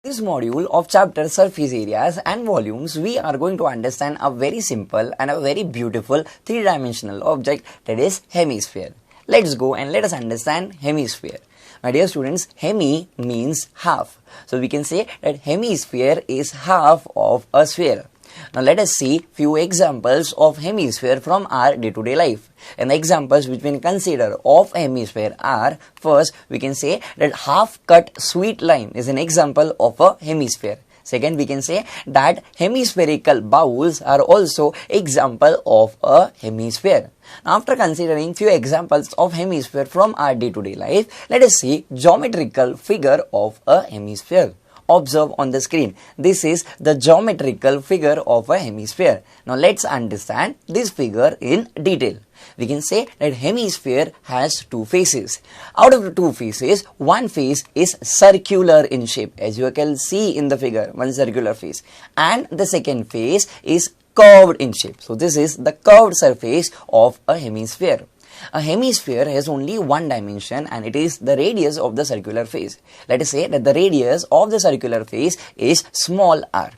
This module of chapter surface areas and volumes, we are going to understand a very simple and a very beautiful three-dimensional object, that is hemisphere. Let's go and let us understand hemisphere. My dear students, hemi means half. So we can say that hemisphere is half of a sphere. Now let us see few examples of hemisphere from our day-to-day life. And the examples which we can consider of a hemisphere are, first we can say that half-cut sweet lime is an example of a hemisphere. Second, we can say that hemispherical bowls are also example of a hemisphere. Now, after considering few examples of hemisphere from our day-to-day life, let us see geometrical figure of a hemisphere. Observe on the screen. This is the geometrical figure of a hemisphere. Now let's understand this figure in detail. We can say that hemisphere has two faces. Out of the two faces, one face is circular in shape, as you can see in the figure, one circular face, and the second face is curved in shape. So this is the curved surface of a hemisphere. A hemisphere has only one dimension, and it is the radius of the circular face. Let us say that the radius of the circular face is small r.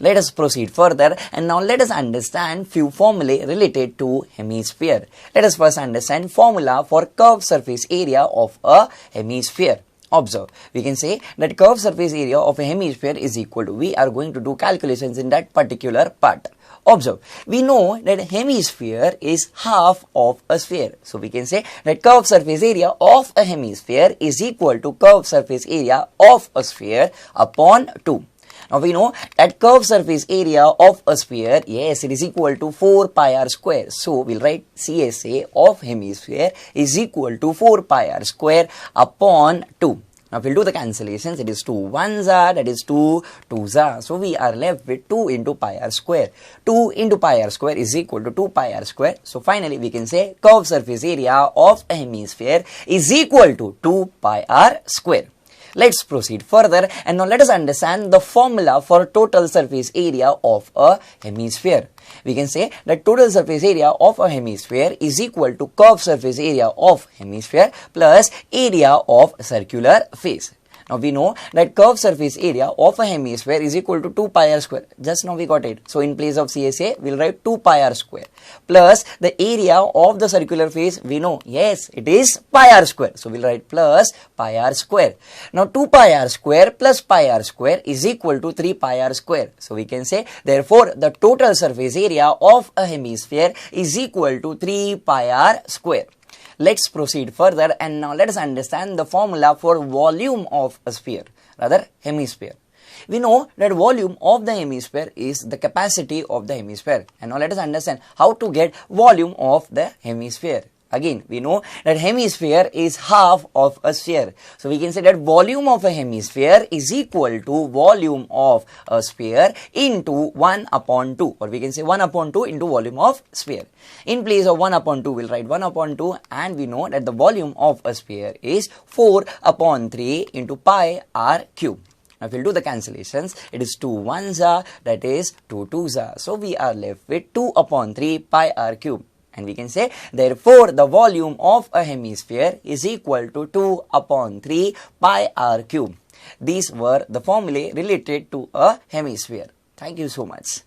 Let us proceed further, and now let us understand few formulae related to hemisphere. Let us first understand formula for curved surface area of a hemisphere. Observe, we can say that curved surface area of a hemisphere is equal to, we are going to do calculations in that particular part. Observe, we know that hemisphere is half of a sphere. So we can say that curved surface area of a hemisphere is equal to curved surface area of a sphere upon 2. Now we know that curved surface area of a sphere, yes, it is equal to 4 pi r square. So we'll write CSA of hemisphere is equal to 4 pi r square upon 2. Now we'll do the cancellations. It is 2 1s are, that is 2 2s are. So we are left with 2 into pi r square. 2 into pi r square is equal to 2 pi r square. So finally we can say curved surface area of a hemisphere is equal to 2 pi r square. Let's proceed further, and now let us understand the formula for total surface area of a hemisphere. We can say that total surface area of a hemisphere is equal to curved surface area of hemisphere plus area of circular face. Now we know that curved surface area of a hemisphere is equal to 2 pi r square. Just now we got it. So in place of CSA, we'll write 2 pi r square plus the area of the circular face. We know, yes, it is pi r square. So we'll write plus pi r square. Now 2 pi r square plus pi r square is equal to 3 pi r square. So we can say, therefore, the total surface area of a hemisphere is equal to 3 pi r square. Let's proceed further, and now let us understand the formula for volume of a sphere, rather hemisphere. We know that volume of the hemisphere is the capacity of the hemisphere, and now let us understand how to get volume of the hemisphere. Again, we know that hemisphere is half of a sphere. So we can say that volume of a hemisphere is equal to volume of a sphere into 1 upon 2. Or we can say 1 upon 2 into volume of sphere. In place of 1 upon 2, we'll write 1 upon 2. And we know that the volume of a sphere is 4 upon 3 into pi r cube. Now, if we'll do the cancellations, it is 2 1s are, that is 2 2s are. So we are left with 2 upon 3 pi r cube. And we can say, therefore, the volume of a hemisphere is equal to 2 upon 3 pi r cube. These were the formulae related to a hemisphere. Thank you so much.